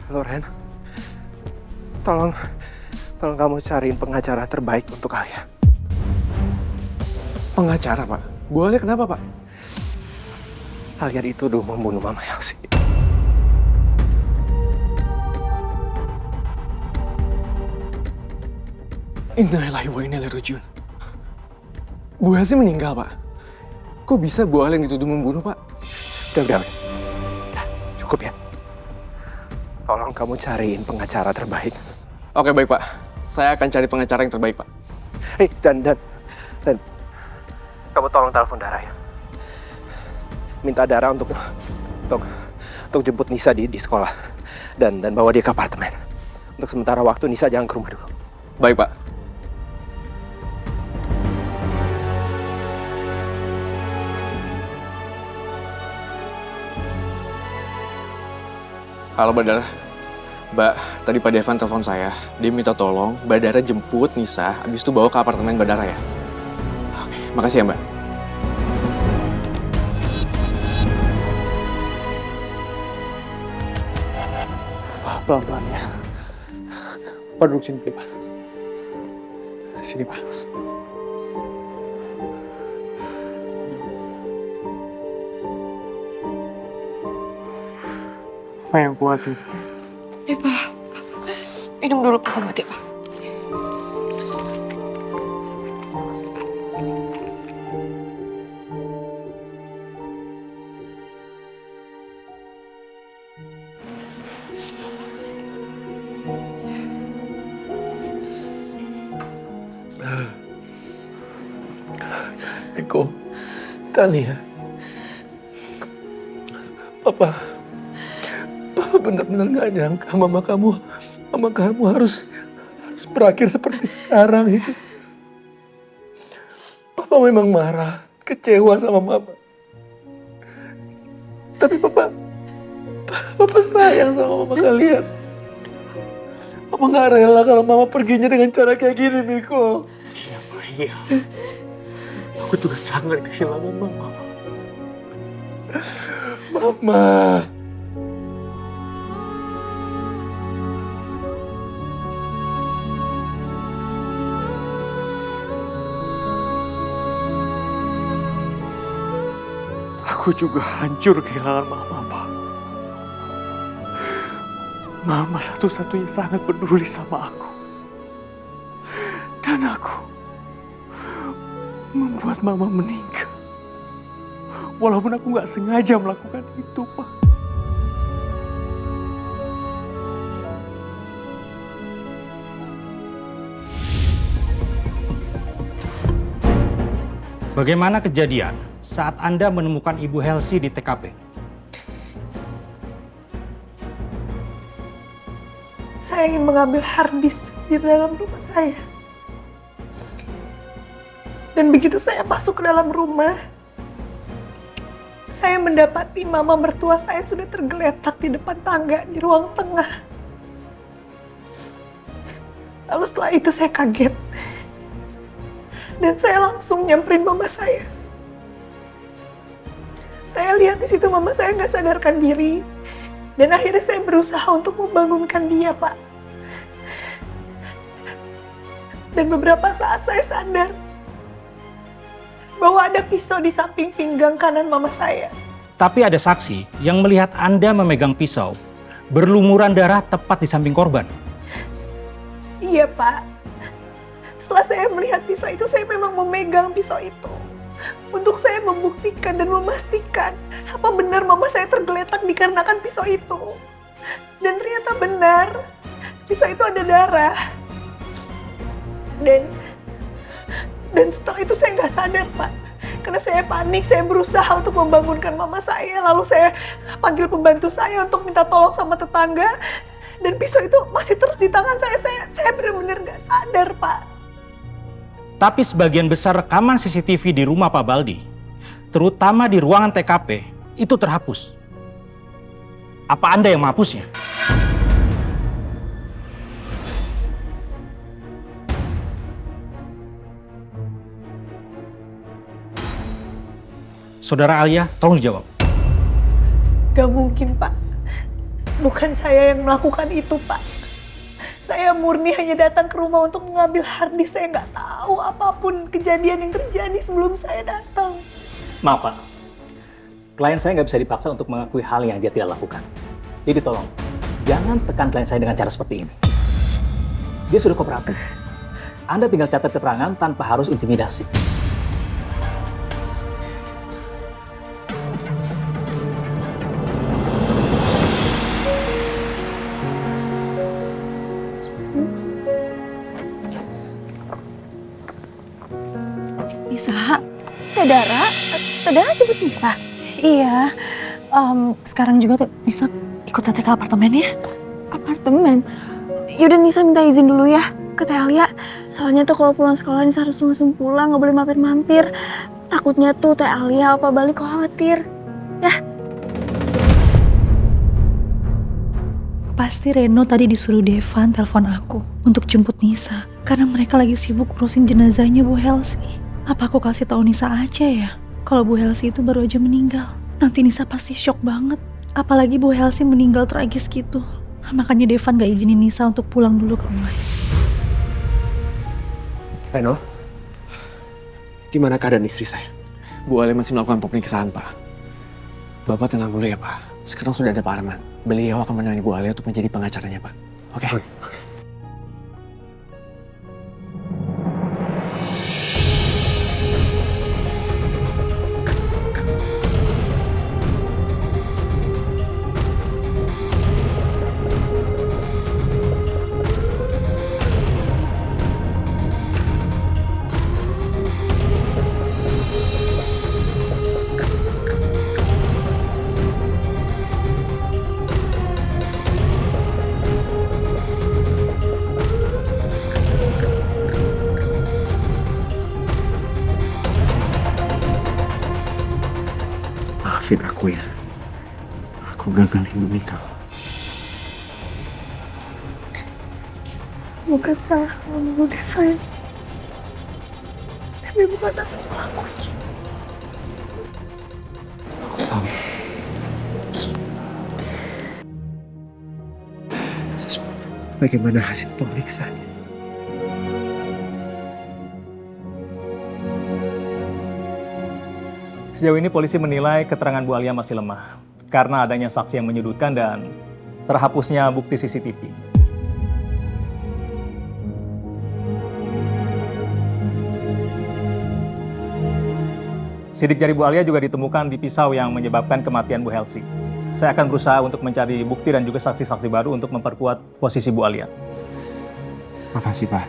Loren, tolong kamu cariin pengacara terbaik untuk Alia. Pengacara, Pak? Bu Alia kenapa, Pak? Alia dituduh membunuh Mama Elsie. Innalillahi wa inna ilaihi rajiun. Bu Elsie meninggal, Pak. Kok bisa Bu Alia dituduh membunuh, Pak? Udah, cukup ya. Tolong kamu cariin pengacara terbaik. Oke, baik, Pak. Saya akan cari pengacara yang terbaik, Pak. Dan kamu tolong telepon Dara ya. Minta Dara untuk jemput Nisa di sekolah dan bawa dia ke apartemen. Untuk sementara waktu Nisa jangan ke rumah dulu. Baik, Pak. Halo, Mbak Dara. Mbak, tadi Pak Devan telepon saya. Dia minta tolong Mbak Dara jemput Nisa, habis itu bawa ke apartemen Mbak Dara ya. Oke, makasih ya, Mbak. Pelan-pelan ya. Pak duduk sini, Pak. Sini, Pak. Pak yang kuat ya. Pak. Minum dulu Pak obat ya, Pak. Eko, Talia. Papa benar-benar gak nyangka mama kamu harus berakhir seperti sekarang itu. Papa memang marah, kecewa sama mama. Tapi Papa sayang sama mama kalian. Papa gak rela kalau mama perginya dengan cara kayak gini, Miko. Iya. Aku juga sangat kehilangan mama. Mama. Aku juga hancur kehilangan mama, Pak. Mama satu-satunya sangat peduli sama aku. Dan aku membuat mama meninggal. Walaupun aku gak sengaja melakukan itu, Pak. Bagaimana kejadian saat Anda menemukan Ibu Helsi di TKP? Saya ingin mengambil hard disk di dalam rumah saya. Dan begitu saya masuk ke dalam rumah, saya mendapati mama mertua saya sudah tergeletak di depan tangga di ruang tengah. Lalu setelah itu saya kaget. Dan saya langsung nyamperin mama saya. Saya lihat di situ mama saya nggak sadarkan diri. Dan akhirnya saya berusaha untuk membangunkan dia, Pak. Dan beberapa saat saya sadar bahwa ada pisau di samping pinggang kanan mama saya. Tapi ada saksi yang melihat Anda memegang pisau berlumuran darah tepat di samping korban. Iya, Pak. Setelah saya melihat pisau itu, saya memang memegang pisau itu. Untuk saya membuktikan dan memastikan apa benar mama saya tergeletak dikarenakan pisau itu. Dan ternyata benar, pisau itu ada darah. Dan setelah itu saya nggak sadar, Pak. Karena saya panik, saya berusaha untuk membangunkan mama saya. Lalu saya panggil pembantu saya untuk minta tolong sama tetangga. Dan pisau itu masih terus di tangan saya. Saya benar-benar nggak sadar, Pak. Tapi sebagian besar rekaman CCTV di rumah Pak Baldi, terutama di ruangan TKP, itu terhapus. Apa Anda yang menghapusnya? Saudara Alia, tolong dijawab. Gak mungkin, Pak. Bukan saya yang melakukan itu, Pak. Saya murni hanya datang ke rumah untuk mengambil harddisk. Saya nggak tahu apapun kejadian yang terjadi sebelum saya datang. Maaf Pak, klien saya nggak bisa dipaksa untuk mengakui hal yang dia tidak lakukan. Jadi tolong, jangan tekan klien saya dengan cara seperti ini. Dia sudah kooperatif. Anda tinggal catat keterangan tanpa harus intimidasi. Nisa, Dara jemput Nisa? Iya, sekarang juga tuh Nisa ikut Tete ke apartemen ya? Apartemen? Yaudah Nisa minta izin dulu ya ke Teh Alia. Soalnya tuh kalau pulang sekolah Nisa harus langsung pulang, nggak boleh mampir-mampir. Takutnya tuh Teh Alia apa balik khawatir. Ya. Pasti Reno tadi disuruh Devan telepon aku untuk jemput Nisa. Karena mereka lagi sibuk urusin jenazahnya Bu Helsi. Apa aku kasih tahu Nisa aja ya? Kalau Bu Helsi itu baru aja meninggal. Nanti Nisa pasti shock banget. Apalagi Bu Helsi meninggal tragis gitu. Makanya Devan gak izinin Nisa untuk pulang dulu ke rumah. Reno, gimana keadaan istri saya? Bu Alia masih melakukan pemeriksaan, Pak. Bapak tenang dulu ya, Pak. Sekarang sudah ada Pak Arman. Beliau akan menemani Bu Alia untuk menjadi pengacaranya, Pak. Oke? Maafin aku ya. Aku gagal lindungi kamu. Bukan salah kamu, Devan. Tapi bukan aku pelakunya. Aku tahu. Terus bagaimana hasil pemeriksaannya? Sejauh ini polisi menilai keterangan Bu Alia masih lemah karena adanya saksi yang menyudutkan dan terhapusnya bukti CCTV. Sidik jari Bu Alia juga ditemukan di pisau yang menyebabkan kematian Bu Helsi. Saya akan berusaha untuk mencari bukti dan juga saksi-saksi baru untuk memperkuat posisi Bu Alia. Makasih, Pak.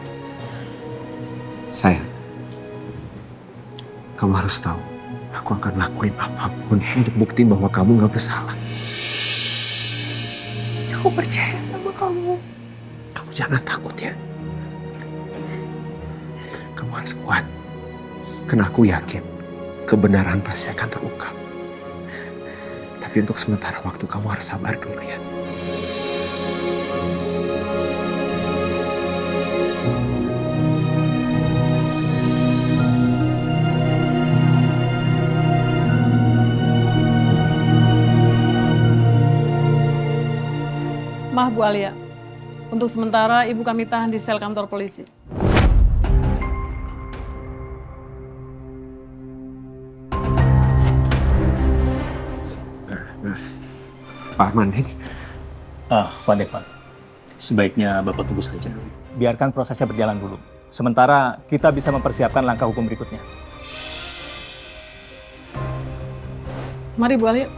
Sayang, kamu harus tahu, aku akan lakuin apapun untuk buktiin bahwa kamu gak bersalah. Aku percaya sama kamu. Kamu jangan takut ya. Kamu harus kuat. Karena aku yakin kebenaran pasti akan terungkap. Tapi untuk sementara waktu kamu harus sabar dulu ya. Maaf Bu Alia, untuk sementara Ibu kami tahan di sel kantor polisi. Pak Arman ini. Pak Devan, sebaiknya Bapak tunggu saja. Biarkan prosesnya berjalan dulu. Sementara kita bisa mempersiapkan langkah hukum berikutnya. Mari Bu Alia.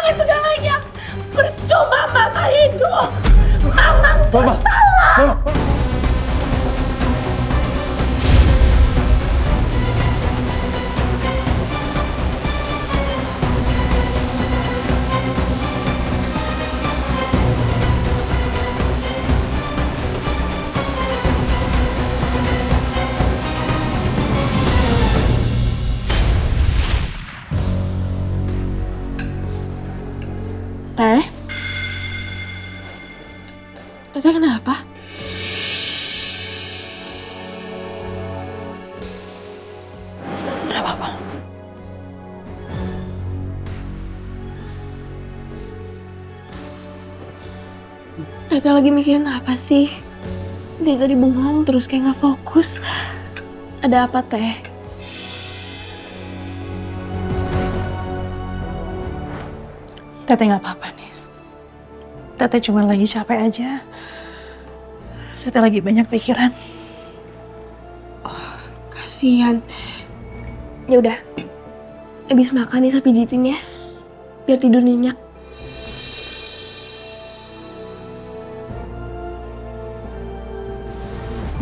Segalanya percuma mama hidup. Mama bersalah. Teteh kenapa? Gak apa-apa. Teteh lagi mikirin apa sih? Dari tadi bengong terus kayak gak fokus. Ada apa, Teh? Teteh gak apa-apa, Nis. Teteh cuma lagi capek aja. Teteh lagi banyak pikiran. Oh, kasihan. Ya udah. Habis makan Nisa pijitin ya. Biar tidur nyenyak.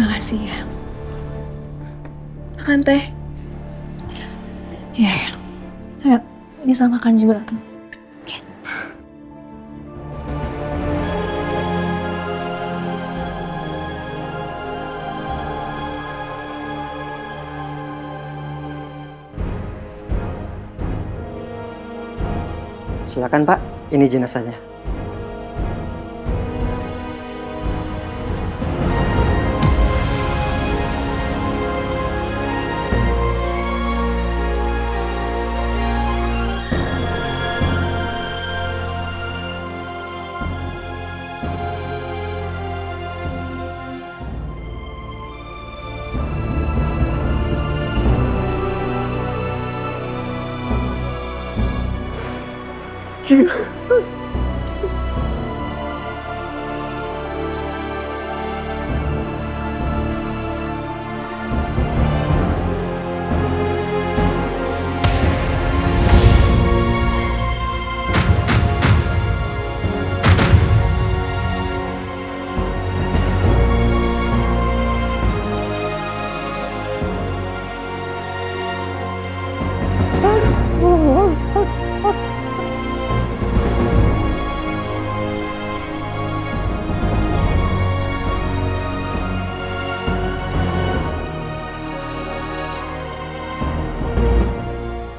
Makasih ya. Makan teh. Ya, ya. Ayo, Nisa makan juga tuh. Oke. Silakan Pak, ini jenazahnya.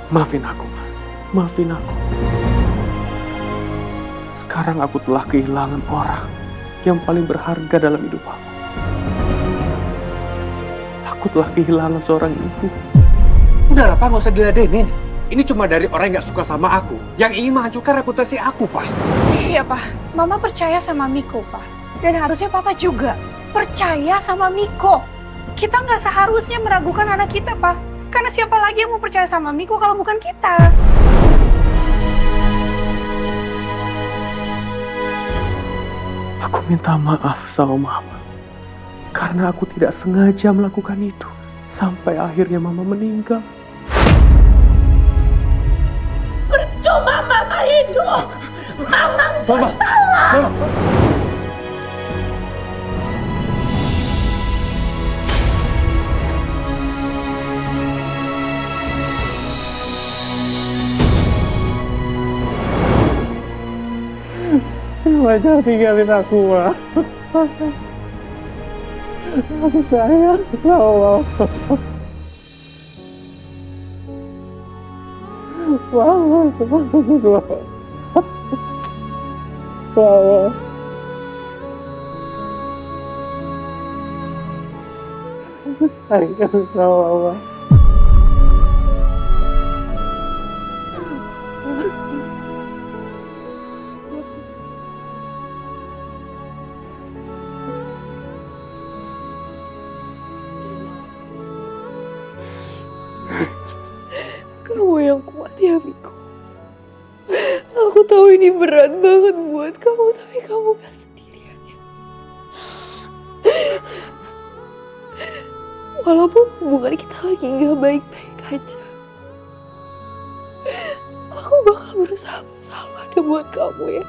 Maafin aku, Ma. Maafin aku. Sekarang aku telah kehilangan orang yang paling berharga dalam hidup aku. Aku telah kehilangan seorang ibu. Udah lah, Pak, nggak usah diladenin. Ini cuma dari orang yang nggak suka sama aku, yang ingin menghancurkan reputasi aku, Pak. Iya, Pak. Mama percaya sama Miko, Pak. Dan harusnya Papa juga percaya sama Miko. Kita nggak seharusnya meragukan anak kita, Pak. Karena siapa lagi yang mau percaya sama Miko kalau bukan kita? Aku minta maaf sama Mama. Karena aku tidak sengaja melakukan itu. Sampai akhirnya Mama meninggal. Percuma Mama hidup. Mama Mama, salah. Mama. Jangan tinggalin aku, Ma. Aku sayang sama Mama. Mama. Aku sayang sama Mama. Kamu yang kuat ya, Viko. Aku tahu ini berat banget buat kamu, tapi kamu gak sendirian ya. Walaupun hubungan kita lagi gak baik-baik aja, aku bakal berusaha selalu ada buat kamu ya.